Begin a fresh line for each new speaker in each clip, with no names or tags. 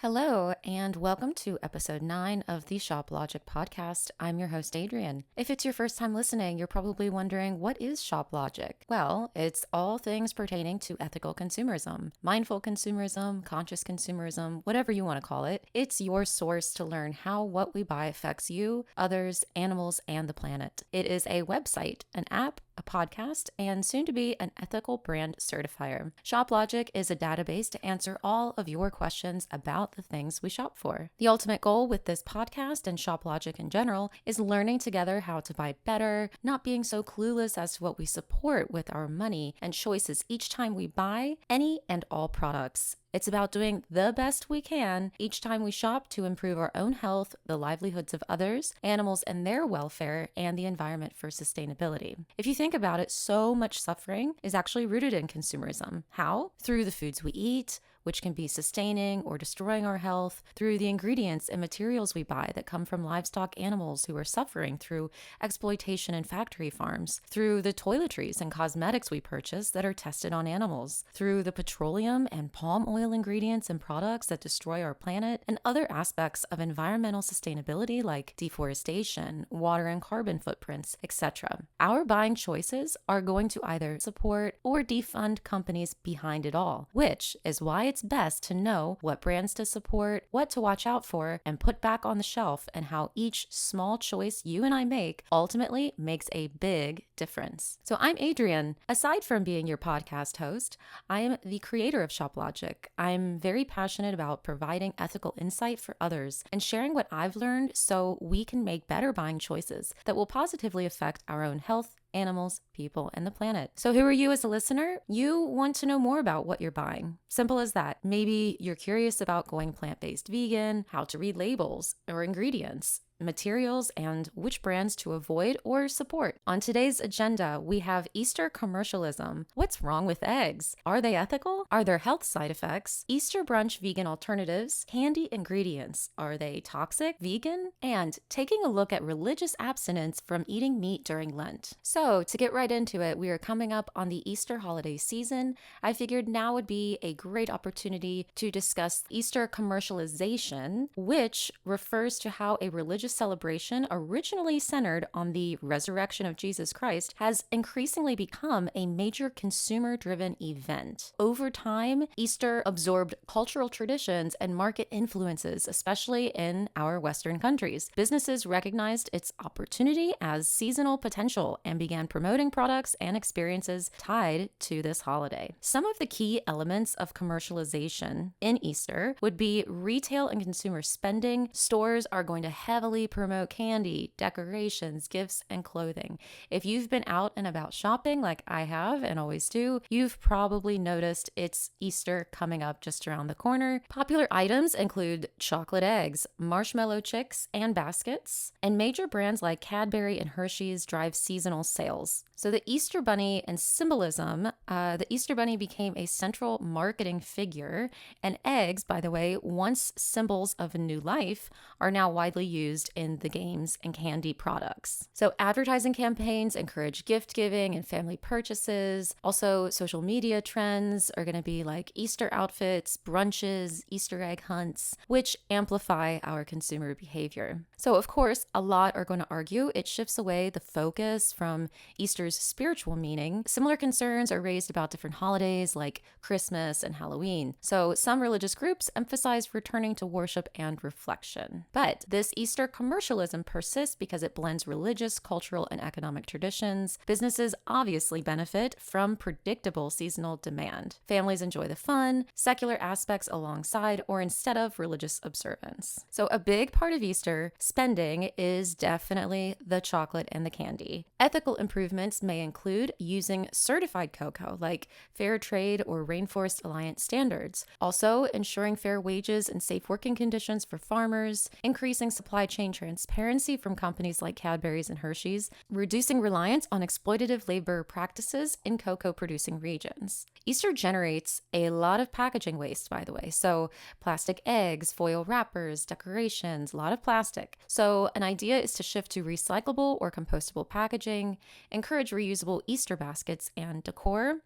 Hello, and welcome to episode 9 of the ShopLogic podcast. I'm your host, Adrian. If it's your first time listening, you're probably wondering, what is ShopLogic? Well, it's all things pertaining to ethical consumerism, mindful consumerism, conscious consumerism, whatever you want to call it. It's your source to learn how what we buy affects you, others, animals, and the planet. It is a website, an app, a podcast, and soon to be an ethical brand certifier. ShopLogic is a database to answer all of your questions about the things we shop for. The ultimate goal with this podcast and ShopLogic in general is learning together how to buy better, not being so clueless as to what we support with our money and choices each time we buy any and all products. It's about doing the best we can each time we shop to improve our own health, the livelihoods of others, animals and their welfare, and the environment for sustainability. If you think about it, so much suffering is actually rooted in consumerism. How? Through the foods we eat, which can be sustaining or destroying our health, through the ingredients and materials we buy that come from livestock animals who are suffering through exploitation in factory farms, through the toiletries and cosmetics we purchase that are tested on animals, through the petroleum and palm oil ingredients and products that destroy our planet, and other aspects of environmental sustainability like deforestation, water and carbon footprints, etc. Our buying choices are going to either support or defund companies behind it all, which is why it's best to know what brands to support, what to watch out for, and put back on the shelf, and how each small choice you and I make ultimately makes a big difference. So I'm Adrian. Aside from being your podcast host, I am the creator of ShopLogic. I'm very passionate about providing ethical insight for others and sharing what I've learned so we can make better buying choices that will positively affect our own health, animals, people, and the planet. So who are you as a listener? You want to know more about what you're buying. Simple as that. Maybe you're curious about going plant-based vegan, how to read labels or ingredients, materials, and which brands to avoid or support. On today's agenda, we have Easter commercialism. What's wrong with eggs? Are they ethical? Are there health side effects? Easter brunch vegan alternatives, candy ingredients. Are they toxic, vegan? And taking a look at religious abstinence from eating meat during Lent. So to get right into it, we are coming up on the Easter holiday season. I figured now would be a great opportunity to discuss Easter commercialization, which refers to how a religious celebration originally centered on the resurrection of Jesus Christ has increasingly become a major consumer-driven event. Over time, Easter absorbed cultural traditions and market influences, especially in our Western countries. Businesses recognized its opportunity as seasonal potential and began promoting products and experiences tied to this holiday. Some of the key elements of commercialization in Easter would be retail and consumer spending. Stores are going to heavily promote candy, decorations, gifts, and clothing. If you've been out and about shopping like I have and always do, you've probably noticed it's Easter coming up just around the corner. Popular items include chocolate eggs, marshmallow chicks, and baskets, and major brands like Cadbury and Hershey's drive seasonal sales. So the Easter Bunny and symbolism, the Easter Bunny became a central marketing figure, and eggs, by the way, once symbols of a new life, are now widely used in the games and candy products. So advertising campaigns encourage gift giving and family purchases. Also, social media trends are going to be like Easter outfits, brunches, Easter egg hunts, which amplify our consumer behavior. So of course, a lot are going to argue it shifts away the focus from Easter's spiritual meaning. Similar concerns are raised about different holidays like Christmas and Halloween. So some religious groups emphasize returning to worship and reflection. But this Easter commercialism persists because it blends religious, cultural, and economic traditions. Businesses obviously benefit from predictable seasonal demand. Families enjoy the fun, secular aspects alongside or instead of religious observance. So a big part of Easter spending is definitely the chocolate and the candy. Ethical improvements may include using certified cocoa like Fair Trade or Rainforest Alliance standards. Also, ensuring fair wages and safe working conditions for farmers, increasing supply chain transparency from companies like Cadbury's and Hershey's, reducing reliance on exploitative labor practices in cocoa producing regions. Easter generates a lot of packaging waste, by the way. So plastic eggs, foil wrappers, decorations, a lot of plastic. So an idea is to shift to recyclable or compostable packaging, encourage reusable Easter baskets and decor,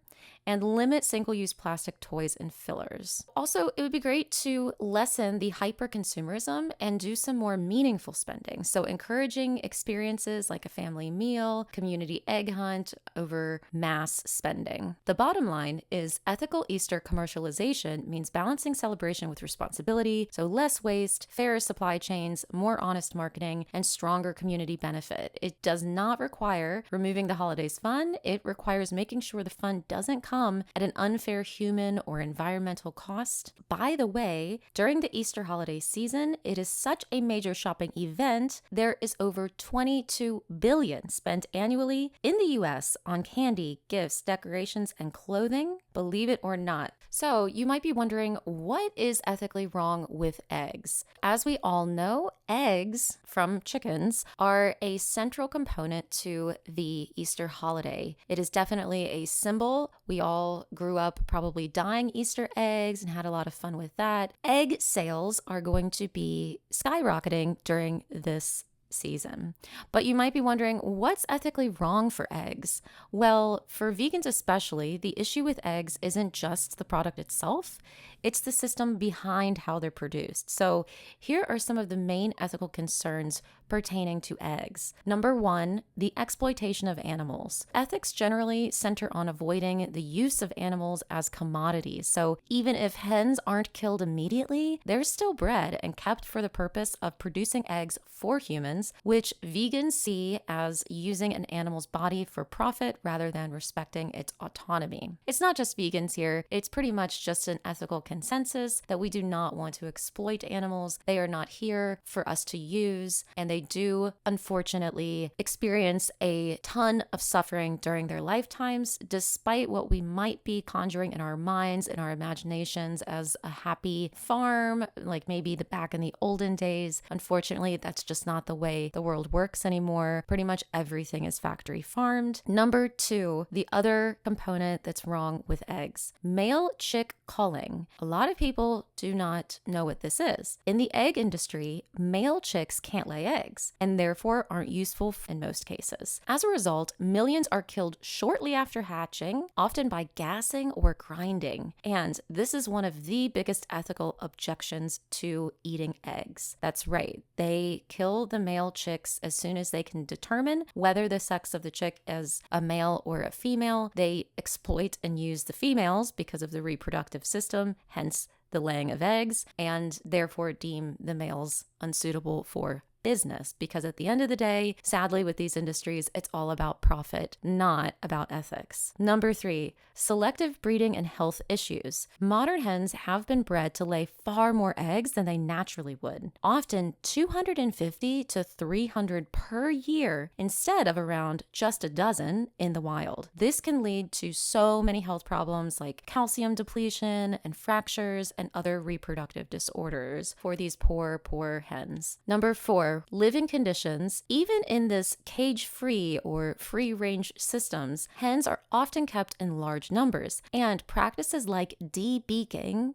and limit single-use plastic toys and fillers. Also, it would be great to lessen the hyper-consumerism and do some more meaningful spending. So encouraging experiences like a family meal, community egg hunt over mass spending. The bottom line is ethical Easter commercialization means balancing celebration with responsibility, so less waste, fairer supply chains, more honest marketing, and stronger community benefit. It does not require removing the holiday's fun. It requires making sure the fun doesn't come at an unfair human or environmental cost. By the way, during the Easter holiday season, it is such a major shopping event. There is over $22 billion spent annually in the US on candy, gifts, decorations, and clothing, believe it or not. So you might be wondering, what is ethically wrong with eggs? As we all know, eggs from chickens are a central component to the Easter holiday. It is definitely a symbol. We all grew up probably dyeing Easter eggs and had a lot of fun with that. Egg sales are going to be skyrocketing during this season. But you might be wondering, what's ethically wrong for eggs? Well, for vegans especially, the issue with eggs isn't just the product itself, it's the system behind how they're produced. So here are some of the main ethical concerns pertaining to eggs. Number one, the exploitation of animals. Ethics generally center on avoiding the use of animals as commodities. So even if hens aren't killed immediately, they're still bred and kept for the purpose of producing eggs for humans, which vegans see as using an animal's body for profit rather than respecting its autonomy. It's not just vegans here, it's pretty much just an ethical consensus that we do not want to exploit animals. They are not here for us to use, and they do unfortunately experience a ton of suffering during their lifetimes, despite what we might be conjuring in our minds, in our imaginations as a happy farm, like maybe back in the olden days. Unfortunately, that's just not the way the world works anymore. Pretty much everything is factory farmed. Number two, the other component that's wrong with eggs, male chick culling. A lot of people do not know what this is. In the egg industry, male chicks can't lay eggs and therefore aren't useful in most cases. As a result, millions are killed shortly after hatching, often by gassing or grinding. And this is one of the biggest ethical objections to eating eggs. That's right. They kill the male chicks as soon as they can determine whether the sex of the chick is a male or a female. They exploit and use the females because of the reproductive system, hence the laying of eggs, and therefore deem the males unsuitable for business, because at the end of the day, sadly, with these industries, it's all about profit, not about ethics. Number three, selective breeding and health issues. Modern hens have been bred to lay far more eggs than they naturally would, often 250 to 300 per year instead of around just a dozen in the wild. This can lead to so many health problems like calcium depletion and fractures and other reproductive disorders for these poor hens. Number four, living conditions. Even in this cage-free or free-range systems, hens are often kept in large numbers, and practices like de-beaking,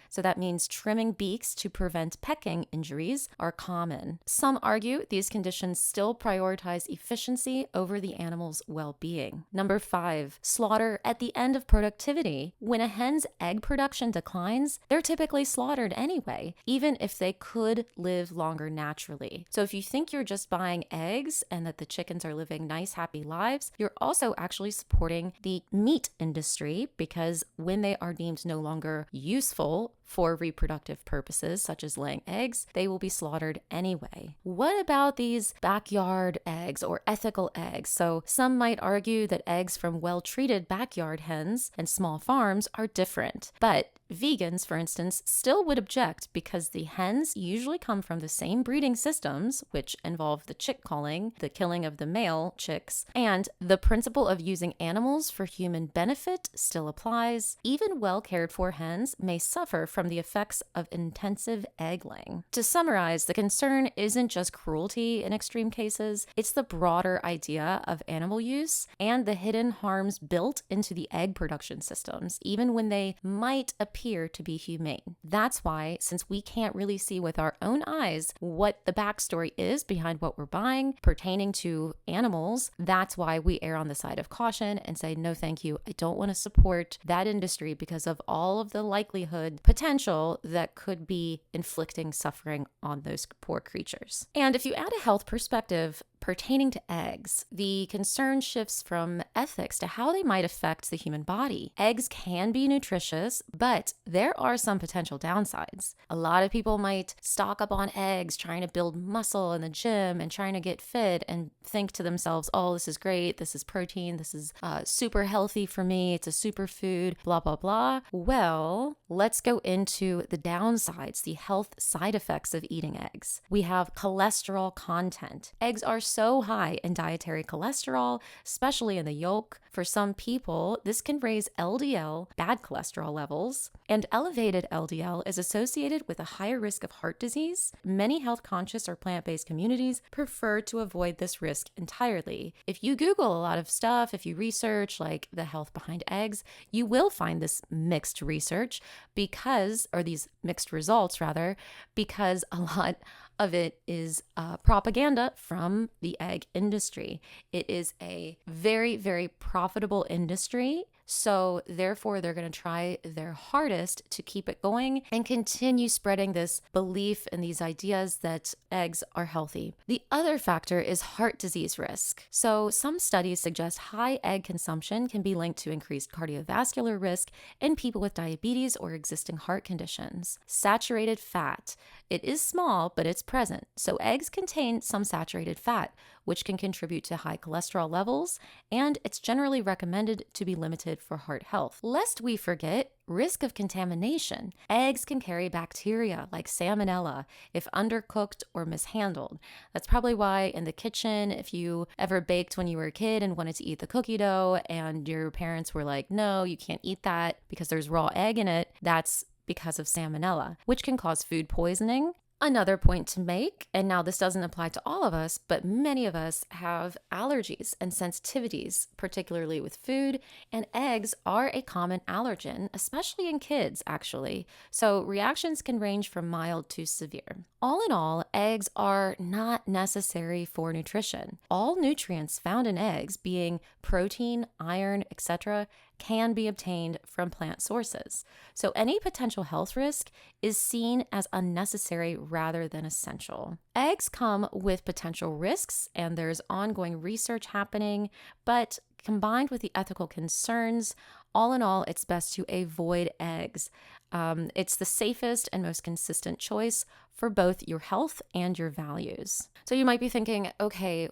so that means trimming beaks to prevent pecking injuries, are common. Some argue these conditions still prioritize efficiency over the animal's well-being. Number five, slaughter at the end of productivity. When a hen's egg production declines, they're typically slaughtered anyway, even if they could live longer naturally. So if you think you're just buying eggs and that the chickens are living nice, happy lives, you're also actually supporting the meat industry, because when they are deemed no longer useful for reproductive purposes, such as laying eggs, they will be slaughtered anyway. What about these backyard eggs or ethical eggs? So some might argue that eggs from well-treated backyard hens and small farms are different, but vegans, for instance, still would object because the hens usually come from the same breeding systems, which involve the chick culling, the killing of the male chicks, and the principle of using animals for human benefit still applies. Even well-cared for hens may suffer from the effects of intensive egg laying. To summarize, the concern isn't just cruelty in extreme cases, it's the broader idea of animal use and the hidden harms built into the egg production systems, even when they might appear appear to be humane. That's why, since we can't really see with our own eyes what the backstory is behind what we're buying pertaining to animals, that's why we err on the side of caution and say, no, thank you. I don't want to support that industry because of all of the likelihood, potential that could be inflicting suffering on those poor creatures. And if you add a health perspective pertaining to eggs, the concern shifts from ethics to how they might affect the human body. Eggs can be nutritious, but there are some potential downsides. A lot of people might stock up on eggs trying to build muscle in the gym and trying to get fit and think to themselves, oh, this is great, this is protein, this is super healthy for me, it's a superfood, blah, blah, blah. Well, let's go into the downsides, the health side effects of eating eggs. We have cholesterol content. Eggs are so high in dietary cholesterol, especially in the yolk. For some people, this can raise LDL, bad cholesterol levels, and elevated LDL is associated with a higher risk of heart disease. Many health-conscious or plant-based communities prefer to avoid this risk entirely. If you Google a lot of stuff, if you research like the health behind eggs, you will find this mixed research these mixed results rather, because a lot of it is propaganda from the egg industry. It is a very, very profitable industry. So therefore, they're going to try their hardest to keep it going and continue spreading this belief and these ideas that eggs are healthy. The other factor is heart disease risk. So some studies suggest high egg consumption can be linked to increased cardiovascular risk in people with diabetes or existing heart conditions. Saturated fat. It is small, but it's present. So eggs contain some saturated fat, which can contribute to high cholesterol levels, and it's generally recommended to be limited for heart health. Lest we forget, risk of contamination. Eggs can carry bacteria like salmonella if undercooked or mishandled. That's probably why in the kitchen, if you ever baked when you were a kid and wanted to eat the cookie dough and your parents were like, no, you can't eat that because there's raw egg in it, that's because of salmonella, which can cause food poisoning. Another point to make, and now this doesn't apply to all of us, but many of us have allergies and sensitivities, particularly with food, and eggs are a common allergen, especially in kids, actually. So reactions can range from mild to severe. All in all, eggs are not necessary for nutrition. All nutrients found in eggs, being protein, iron, etc., can be obtained from plant sources. So any potential health risk is seen as unnecessary rather than essential. Eggs come with potential risks, and there's ongoing research happening, but combined with the ethical concerns, all in all, it's best to avoid eggs. It's the safest and most consistent choice for both your health and your values. So you might be thinking, okay,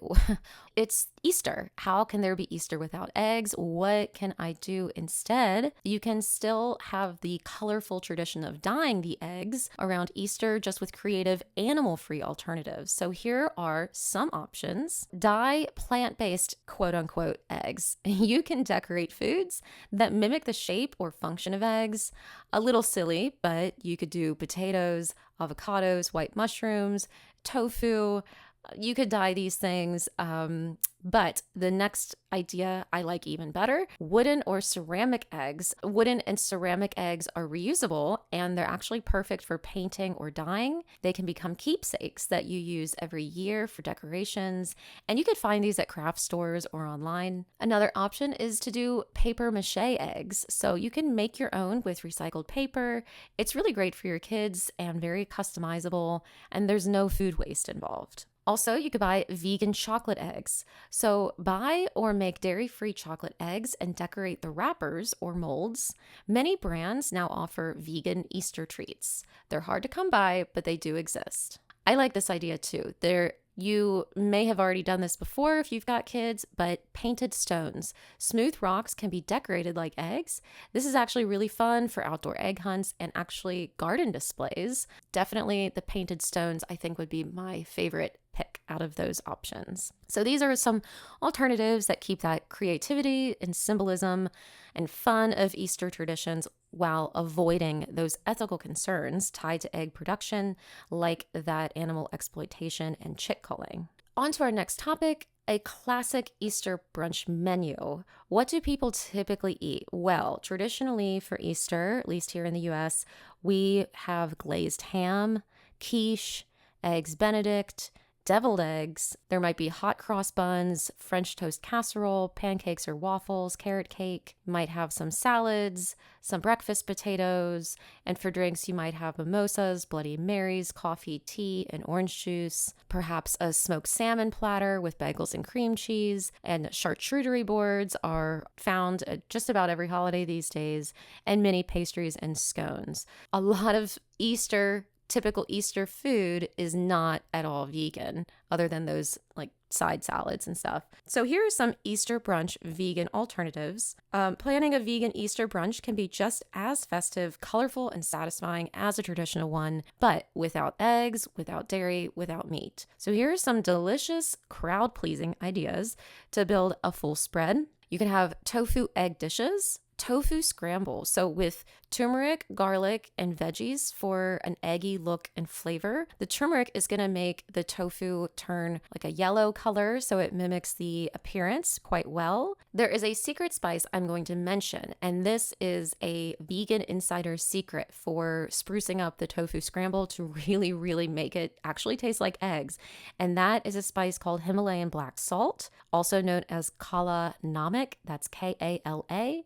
it's Easter. How can there be Easter without eggs? What can I do instead? You can still have the colorful tradition of dyeing the eggs around Easter, just with creative animal-free alternatives. So here are some options. Dye plant-based quote-unquote eggs. You can decorate foods that mimic the shape or function of eggs. A little silly, but you could do potatoes, avocados, white mushrooms, tofu. You could dye these things, but the next idea I like even better, wooden or ceramic eggs. Wooden and ceramic eggs are reusable, and they're actually perfect for painting or dyeing. They can become keepsakes that you use every year for decorations, and you could find these at craft stores or online. Another option is to do paper mache eggs. So you can make your own with recycled paper. It's really great for your kids and very customizable, and there's no food waste involved. Also, you could buy vegan chocolate eggs. So buy or make dairy-free chocolate eggs and decorate the wrappers or molds. Many brands now offer vegan Easter treats. They're hard to come by, but they do exist. I like this idea too. You may have already done this before if you've got kids, but painted stones. Smooth rocks can be decorated like eggs. This is actually really fun for outdoor egg hunts and actually garden displays. Definitely the painted stones, I think, would be my favorite pick out of those options. So these are some alternatives that keep that creativity and symbolism and fun of Easter traditions while avoiding those ethical concerns tied to egg production, like that animal exploitation and chick culling. On to our next topic, a classic Easter brunch menu. What do people typically eat? Well, traditionally for Easter, at least here in the US, we have glazed ham, quiche, eggs Benedict, deviled eggs. There might be hot cross buns, French toast casserole, pancakes or waffles, carrot cake. You might have some salads, some breakfast potatoes, and for drinks you might have mimosas, Bloody Marys, coffee, tea, and orange juice. Perhaps a smoked salmon platter with bagels and cream cheese, and charcuterie boards are found at just about every holiday these days, and mini pastries and scones. A lot of typical Easter food is not at all vegan, other than those like side salads and stuff. So here are some Easter brunch vegan alternatives. Planning a vegan Easter brunch can be just as festive, colorful, and satisfying as a traditional one, but without eggs, without dairy, without meat. So here are some delicious, crowd-pleasing ideas to build a full spread. You can have tofu egg dishes, tofu scramble. So with turmeric, garlic, and veggies for an eggy look and flavor. The turmeric is going to make the tofu turn like a yellow color, so it mimics the appearance quite well. There is a secret spice I'm going to mention, and this is a vegan insider secret for sprucing up the tofu scramble to really, really make it actually taste like eggs. And that is a spice called Himalayan black salt, also known as Kala Namak. That's Kala Namak.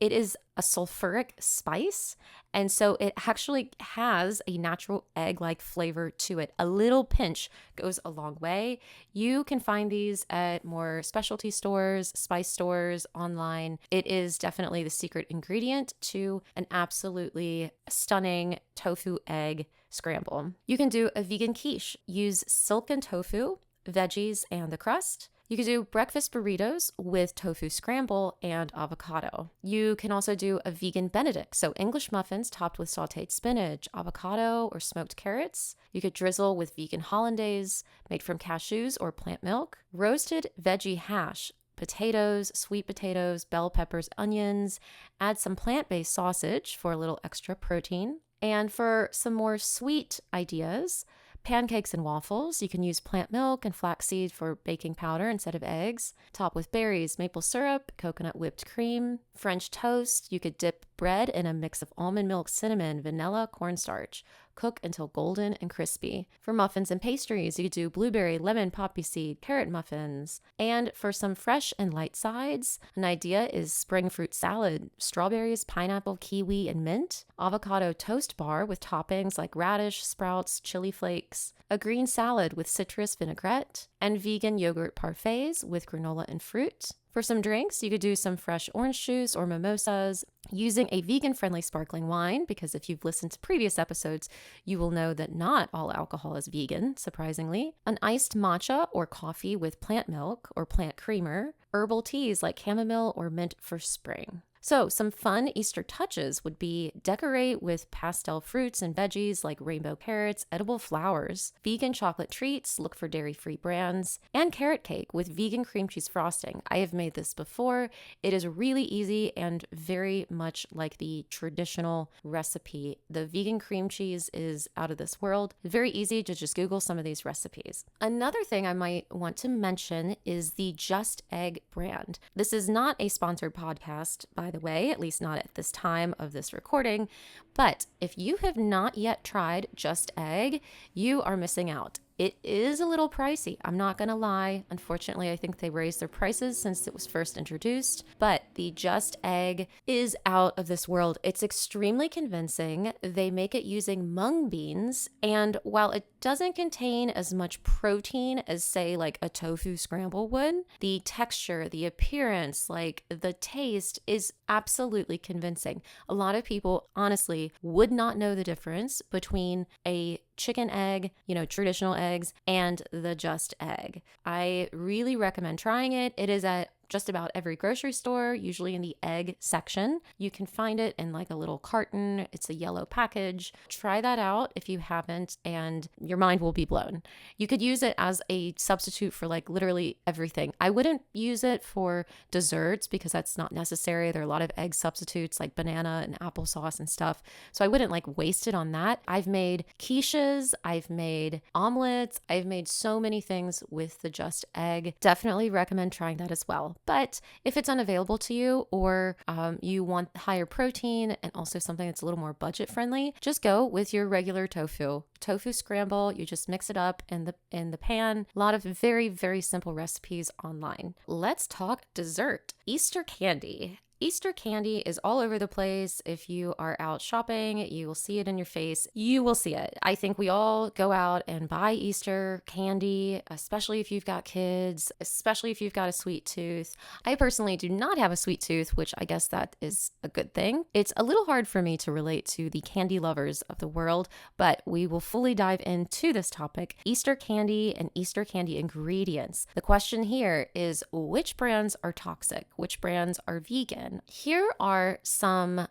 It is a sulfuric spice, and so it actually has a natural egg-like flavor to it. A little pinch goes a long way. You can find these at more specialty stores, spice stores, online. It is definitely the secret ingredient to an absolutely stunning tofu egg scramble. You can do a vegan quiche. Use silken tofu, veggies, and the crust. You could do breakfast burritos with tofu scramble and avocado. You can also do a vegan Benedict, so English muffins topped with sauteed spinach, avocado, or smoked carrots. You could drizzle with vegan hollandaise made from cashews or plant milk. Roasted veggie hash, potatoes, sweet potatoes, bell peppers, onions. Add some plant-based sausage for a little extra protein. And for some more sweet ideas, pancakes and waffles. You can use plant milk and flaxseed for baking powder instead of eggs. Top with berries, maple syrup, coconut whipped cream. French toast. You could dip bread in a mix of almond milk, cinnamon, vanilla, cornstarch. Cook until golden and crispy. For muffins and pastries, you could do blueberry, lemon, poppy seed, carrot muffins. And for some fresh and light sides, an idea is spring fruit salad, strawberries, pineapple, kiwi, and mint. Avocado toast bar with toppings like radish, sprouts, chili flakes. A green salad with citrus vinaigrette. And vegan yogurt parfaits with granola and fruit. For some drinks, you could do some fresh orange juice or mimosas using a vegan-friendly sparkling wine, because if you've listened to previous episodes, you will know that not all alcohol is vegan, surprisingly. An iced matcha or coffee with plant milk or plant creamer. Herbal teas like chamomile or mint for spring. So some fun Easter touches would be decorate with pastel fruits and veggies like rainbow carrots, edible flowers, vegan chocolate treats, look for dairy-free brands, and carrot cake with vegan cream cheese frosting. I have made this before. It is really easy and very much like the traditional recipe. The vegan cream cheese is out of this world. Very easy to just Google some of these recipes. Another thing I might want to mention is the Just Egg brand. This is not a sponsored podcast, by the way, at least not at this time of this recording. But if you have not yet tried Just Egg, you are missing out. It is a little pricey, I'm not gonna lie. Unfortunately, I think they raised their prices since it was first introduced, but the Just Egg is out of this world. It's extremely convincing. They make it using mung beans, and while it doesn't contain as much protein as, say, like a tofu scramble would, the texture, the appearance, like the taste is absolutely convincing. A lot of people, honestly, would not know the difference between a chicken egg, traditional eggs, and the Just Egg. I really recommend trying it. It is at just about every grocery store, usually in the egg section. You can find it in like a little carton. It's a yellow package. Try that out if you haven't, and your mind will be blown. You could use it as a substitute for like literally everything. I wouldn't use it for desserts because that's not necessary. There are a lot of egg substitutes like banana and applesauce and stuff. So I wouldn't like waste it on that. I've made quiches, I've made omelets, I've made so many things with the just egg. Definitely recommend trying that as well. But if it's unavailable to you, or you want higher protein and also something that's a little more budget friendly, just go with your regular tofu. Tofu scramble, you just mix it up in the pan. A lot of very, very simple recipes online. Let's talk dessert. Easter candy. Easter candy is all over the place. If you are out shopping, you will see it in your face. You will see it. I think we all go out and buy Easter candy, especially if you've got kids, especially if you've got a sweet tooth. I personally do not have a sweet tooth, which I guess that is a good thing. It's a little hard for me to relate to the candy lovers of the world, but we will fully dive into this topic, Easter candy and Easter candy ingredients. The question here is, which brands are toxic? Which brands are vegan? Here are some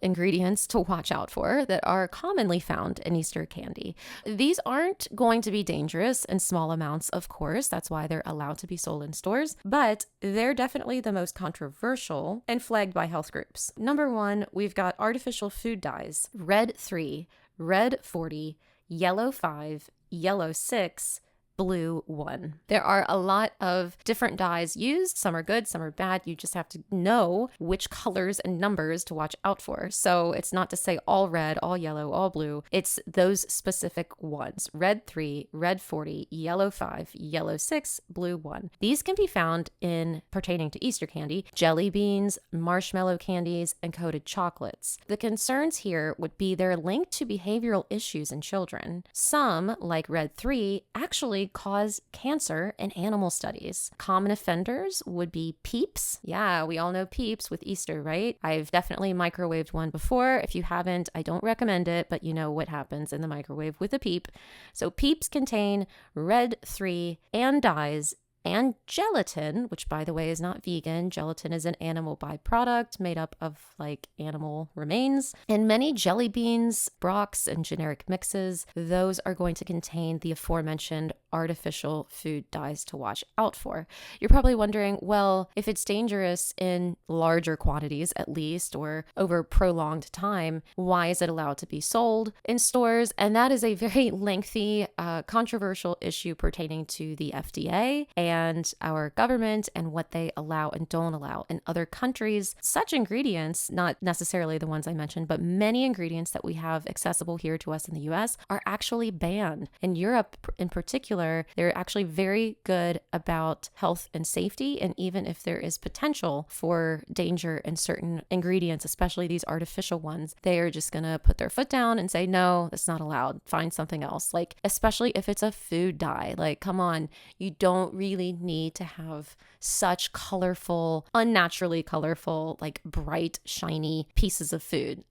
ingredients to watch out for that are commonly found in Easter candy. These aren't going to be dangerous in small amounts, of course. That's why they're allowed to be sold in stores, but they're definitely the most controversial and flagged by health groups. Number one, we've got artificial food dyes: red 3, red 40, yellow 5, yellow 6, blue 1. There are a lot of different dyes used. Some are good, some are bad. You just have to know which colors and numbers to watch out for. So it's not to say all red, all yellow, all blue. It's those specific ones. Red 3, red 40, yellow 5, yellow 6, blue 1. These can be found in, pertaining to Easter candy, jelly beans, marshmallow candies, and coated chocolates. The concerns here would be they're linked to behavioral issues in children. Some, like red 3, actually cause cancer in animal studies. Common offenders would be Peeps. Yeah, we all know Peeps with Easter, right? I've definitely microwaved one before. If you haven't, I don't recommend it, but you know what happens in the microwave with a Peep. So Peeps contain red 3 and dyes and gelatin, which by the way is not vegan. Gelatin is an animal byproduct made up of like animal remains. And many jelly beans, brocks, and generic mixes, those are going to contain the aforementioned artificial food dyes to watch out for. You're probably wondering, well, if it's dangerous in larger quantities at least, or over prolonged time, why is it allowed to be sold in stores? And that is a very lengthy, controversial issue pertaining to the FDA and our government and what they allow and don't allow. In other countries, such ingredients, not necessarily the ones I mentioned, but many ingredients that we have accessible here to us in the US are actually banned. In Europe in particular, they're actually very good about health and safety. And even if there is potential for danger in certain ingredients, especially these artificial ones, they are just going to put their foot down and say, no, that's not allowed. Find something else. Like, especially if it's a food dye, like, come on, you don't really need to have such colorful, unnaturally colorful, like bright, shiny pieces of food.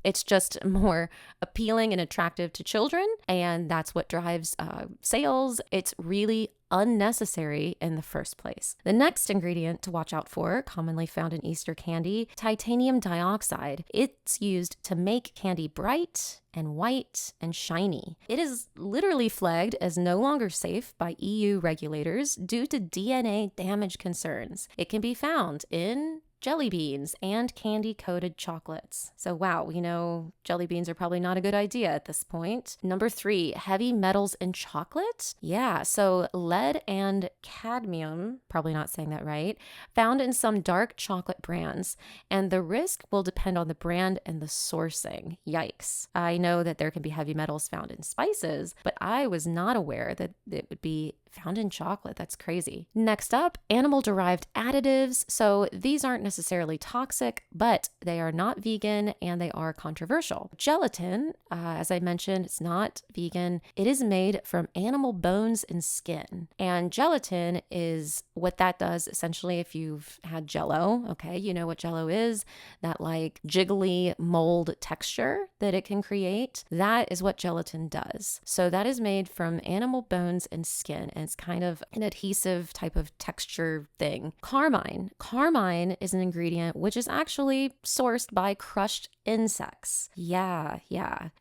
It's just more appealing and attractive to children. And that's what drives sales. It's really unnecessary in the first place. The next ingredient to watch out for, commonly found in Easter candy, titanium dioxide. It's used to make candy bright and white and shiny. It is literally flagged as no longer safe by EU regulators due to DNA damage concerns. It can be found in jelly beans and candy-coated chocolates. So wow, we know jelly beans are probably not a good idea at this point. Number 3, heavy metals in chocolate. Yeah, so lead and cadmium, probably not saying that right, found in some dark chocolate brands. And the risk will depend on the brand and the sourcing. Yikes. I know that there can be heavy metals found in spices, but I was not aware that it would be found in chocolate. That's crazy. Next up, animal-derived additives. So these aren't necessarily toxic, but they are not vegan and they are controversial. Gelatin, as I mentioned, it's not vegan. It is made from animal bones and skin. And gelatin is what that does essentially. If you've had Jell-O, okay, you know what Jell-O is, that like jiggly mold texture that it can create. That is what gelatin does. So that is made from animal bones and skin. And It's kind of an adhesive type of texture thing. Carmine. Carmine is an ingredient which is actually sourced by crushed insects. Yeah.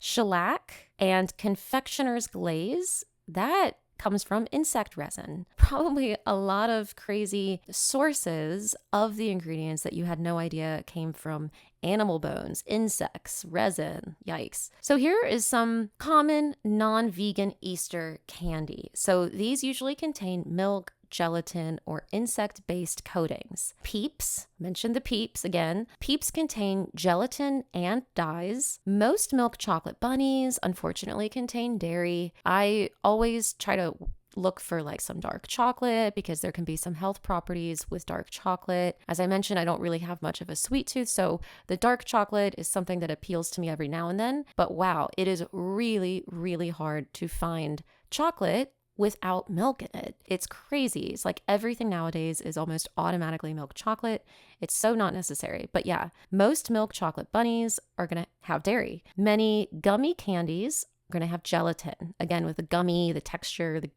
Shellac and confectioner's glaze, that comes from insect resin. Probably a lot of crazy sources of the ingredients that you had no idea came from animal bones, insects, resin. Yikes. So here is some common non-vegan Easter candy. So these usually contain milk, gelatin, or insect-based coatings. Peeps, mention the Peeps again. Peeps contain gelatin and dyes. Most milk chocolate bunnies, unfortunately, contain dairy. I always try to look for like some dark chocolate because there can be some health properties with dark chocolate. As I mentioned, I don't really have much of a sweet tooth, so the dark chocolate is something that appeals to me every now and then. But wow, it is really, really hard to find chocolate without milk in it. It's crazy. It's like everything nowadays is almost automatically milk chocolate. It's so not necessary. But yeah, most milk chocolate bunnies are going to have dairy. Many gummy candies are going to have gelatin. Again, with the gummy, the texture, the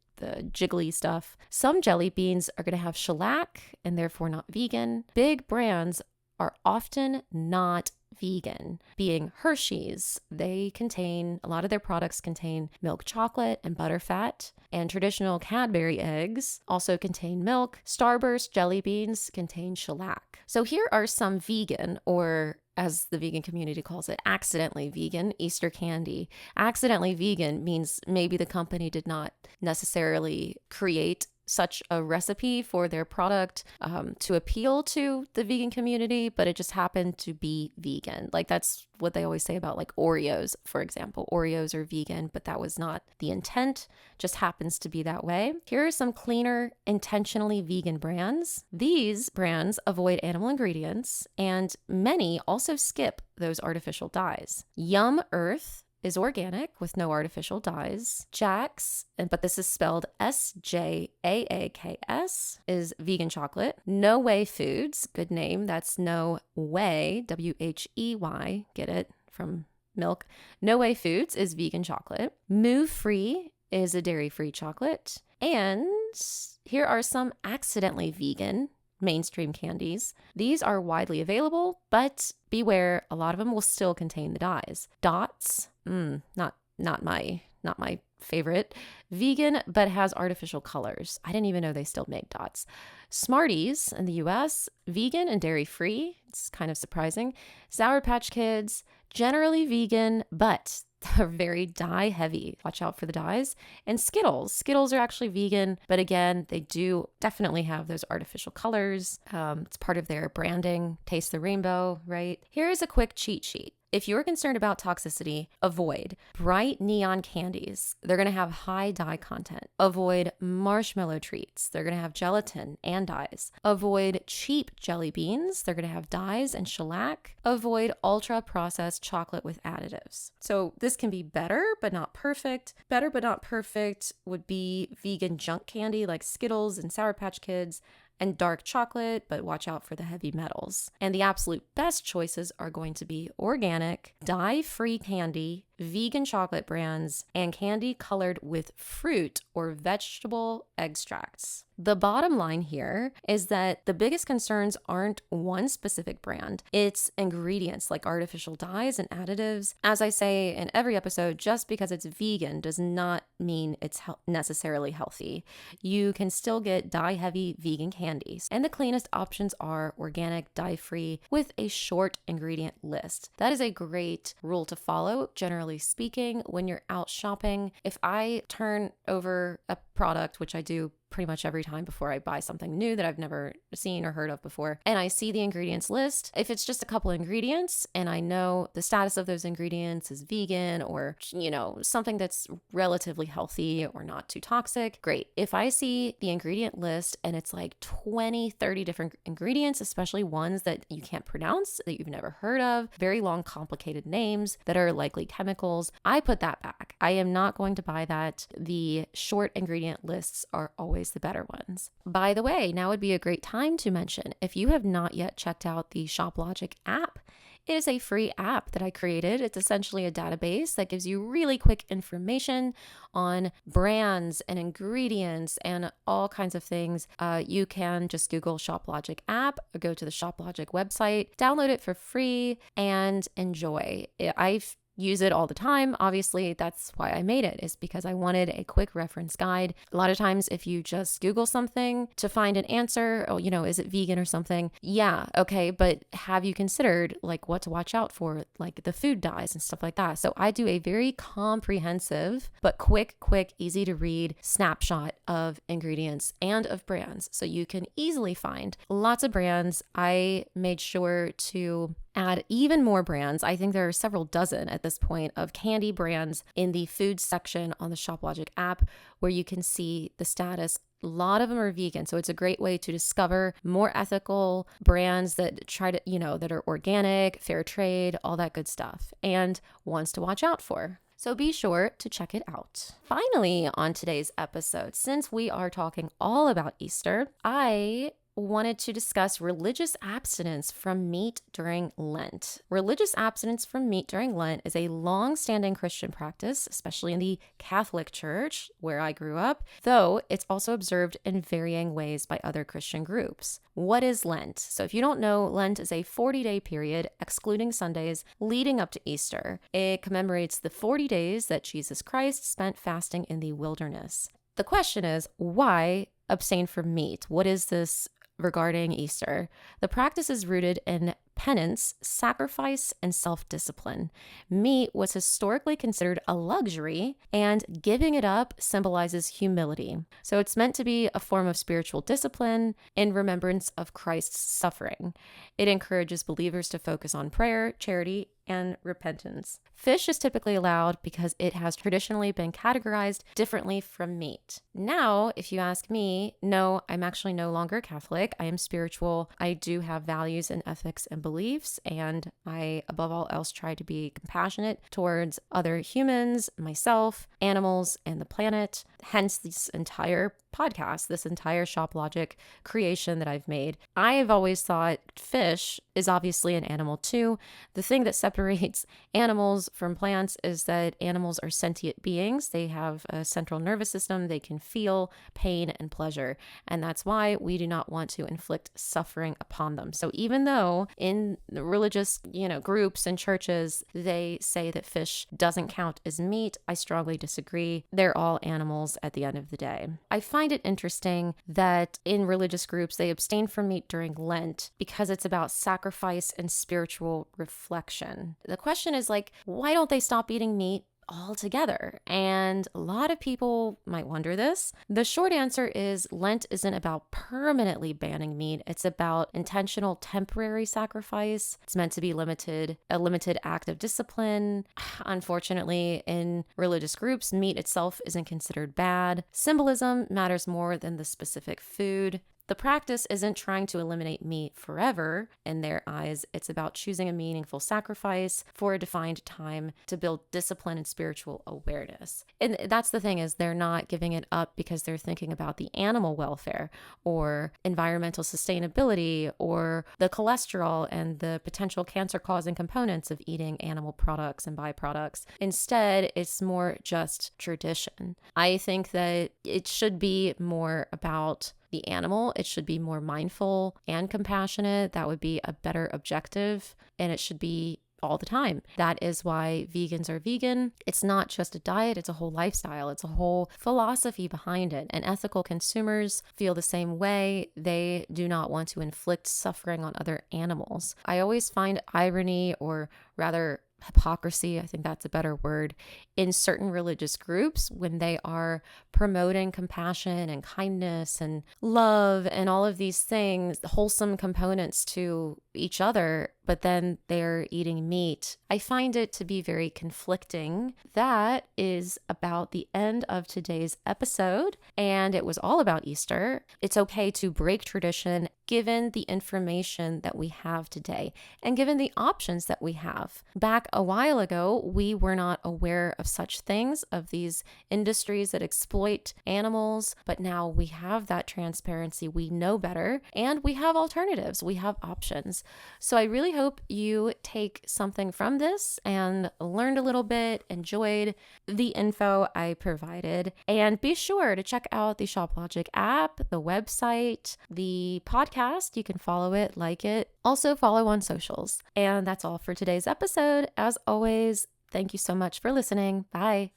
jiggly stuff. Some jelly beans are going to have shellac and therefore not vegan. Big brands are often not vegan, being Hershey's. A lot of their products contain milk chocolate and butterfat, and traditional Cadbury eggs also contain milk. Starburst jelly beans contain shellac. So here are some vegan, or as the vegan community calls it, accidentally vegan Easter candy. Accidentally vegan means maybe the company did not necessarily create such a recipe for their product to appeal to the vegan community, but it just happened to be vegan. Like that's what they always say about like Oreos, for example. Oreos are vegan, but that was not the intent, just happens to be that way. Here are some cleaner, intentionally vegan brands. These brands avoid animal ingredients, and many also skip those artificial dyes. Yum Earth is organic with no artificial dyes. Jax, but this is spelled SJAAKS, is vegan chocolate. No Way Foods, good name. That's No Way, WHEY, get it from milk. No Way Foods is vegan chocolate. Moo Free is a dairy-free chocolate. And here are some accidentally vegan mainstream candies. These are widely available, but beware, a lot of them will still contain the dyes. Dots, not my favorite. Vegan, but has artificial colors. I didn't even know they still make Dots. Smarties in the US, vegan and dairy-free. It's kind of surprising. Sour Patch Kids, generally vegan, but they're very dye heavy. Watch out for the dyes. And Skittles. Skittles are actually vegan, but again, they do definitely have those artificial colors. It's part of their branding. Taste the rainbow, right? Here's a quick cheat sheet. If you're concerned about toxicity, avoid bright neon candies. They're going to have high dye content. Avoid marshmallow treats. They're going to have gelatin and dyes. Avoid cheap jelly beans. They're going to have dyes and shellac. Avoid ultra-processed chocolate with additives. So this can be better, but not perfect. Better, but not perfect would be vegan junk candy like Skittles and Sour Patch Kids, and dark chocolate, but watch out for the heavy metals. And the absolute best choices are going to be organic, dye-free candy, vegan chocolate brands, and candy colored with fruit or vegetable extracts. The bottom line here is that the biggest concerns aren't one specific brand. It's ingredients like artificial dyes and additives. As I say in every episode, just because it's vegan does not mean it's necessarily healthy. You can still get dye-heavy vegan candies. And the cleanest options are organic, dye-free, with a short ingredient list. That is a great rule to follow, generally speaking, when you're out shopping. If I turn over a product, which I do pretty much every time before I buy something new that I've never seen or heard of before, and I see the ingredients list, if it's just a couple ingredients and I know the status of those ingredients is vegan or, something that's relatively healthy or not too toxic, great. If I see the ingredient list and it's like 20, 30 different ingredients, especially ones that you can't pronounce, that you've never heard of, very long, complicated names that are likely chemicals, I put that back. I am not going to buy that. The short ingredient lists are always the better ones. By the way, now would be a great time to mention, if you have not yet checked out the ShopLogic app, It is a free app that I created. It's essentially a database that gives you really quick information on brands and ingredients and all kinds of things. You can just Google ShopLogic app, or go to the ShopLogic website, download it for free, and enjoy. I use it all the time. Obviously, that's why I made it, is because I wanted a quick reference guide. A lot of times, if you just Google something to find an answer, oh, is it vegan or something? Yeah, okay, but have you considered like what to watch out for, like the food dyes and stuff like that? So I do a very comprehensive but quick, easy to read snapshot of ingredients and of brands. So you can easily find lots of brands. I made sure to add even more brands. I think there are several dozen at this point of candy brands in the food section on the ShopLogic app, where you can see the status. A lot of them are vegan, so it's a great way to discover more ethical brands that try to, that are organic, fair trade, all that good stuff, and ones to watch out for. So be sure to check it out. Finally, on today's episode, since we are talking all about Easter, I wanted to discuss religious abstinence from meat during Lent. Religious abstinence from meat during Lent is a long-standing Christian practice, especially in the Catholic Church, where I grew up, though it's also observed in varying ways by other Christian groups. What is Lent? So if you don't know, Lent is a 40-day period, excluding Sundays, leading up to Easter. It commemorates the 40 days that Jesus Christ spent fasting in the wilderness. The question is, why abstain from meat? What is this regarding Easter? The practice is rooted in penance, sacrifice, and self-discipline. Meat was historically considered a luxury, and giving it up symbolizes humility. So it's meant to be a form of spiritual discipline in remembrance of Christ's suffering. It encourages believers to focus on prayer, charity, and repentance. Fish is typically allowed because it has traditionally been categorized differently from meat. Now, if you ask me, no, I'm actually no longer Catholic. I am spiritual. I do have values and ethics and beliefs, and I, above all else, try to be compassionate towards other humans, myself, animals, and the planet. Hence this entire podcast, this entire ShopLogic creation that I've made. I've always thought fish is obviously an animal too. The thing that separates animals from plants is that animals are sentient beings. They have a central nervous system. They can feel pain and pleasure. And that's why we do not want to inflict suffering upon them. So even though in the religious, groups and churches, they say that fish doesn't count as meat, I strongly disagree. They're all animals at the end of the day. I find it interesting that in religious groups, they abstain from meat during Lent because it's about sacrifice and spiritual reflection. The question is why don't they stop eating meat altogether? And a lot of people might wonder this. The short answer is Lent isn't about permanently banning meat. It's about intentional temporary sacrifice. It's meant to be a limited act of discipline. Unfortunately, in religious groups, meat itself isn't considered bad. Symbolism matters more than the specific food. The practice isn't trying to eliminate meat forever in their eyes. It's about choosing a meaningful sacrifice for a defined time to build discipline and spiritual awareness. And that's the thing, is they're not giving it up because they're thinking about the animal welfare or environmental sustainability or the cholesterol and the potential cancer-causing components of eating animal products and byproducts. Instead, it's more just tradition. I think that it should be more about the animal. It should be more mindful and compassionate. That would be a better objective, and it should be all the time. That is why vegans are vegan. It's not just a diet, it's a whole lifestyle. It's a whole philosophy behind it. And ethical consumers feel the same way. They do not want to inflict suffering on other animals. I always find irony, or rather hypocrisy, I think that's a better word, in certain religious groups when they are promoting compassion and kindness and love and all of these things, wholesome components to each other, but then they're eating meat. I find it to be very conflicting. That is about the end of today's episode, and it was all about Easter. It's okay to break tradition given the information that we have today and given the options that we have. Back a while ago, we were not aware of such things, of these industries that exploit animals, but now we have that transparency. We know better, and we have alternatives. We have options. So I really hope you take something from this and learned a little bit, enjoyed the info I provided. And be sure to check out the ShopLogic app, the website, the podcast. You can follow it, like it. Also follow on socials. And that's all for today's episode. As always, thank you so much for listening. Bye.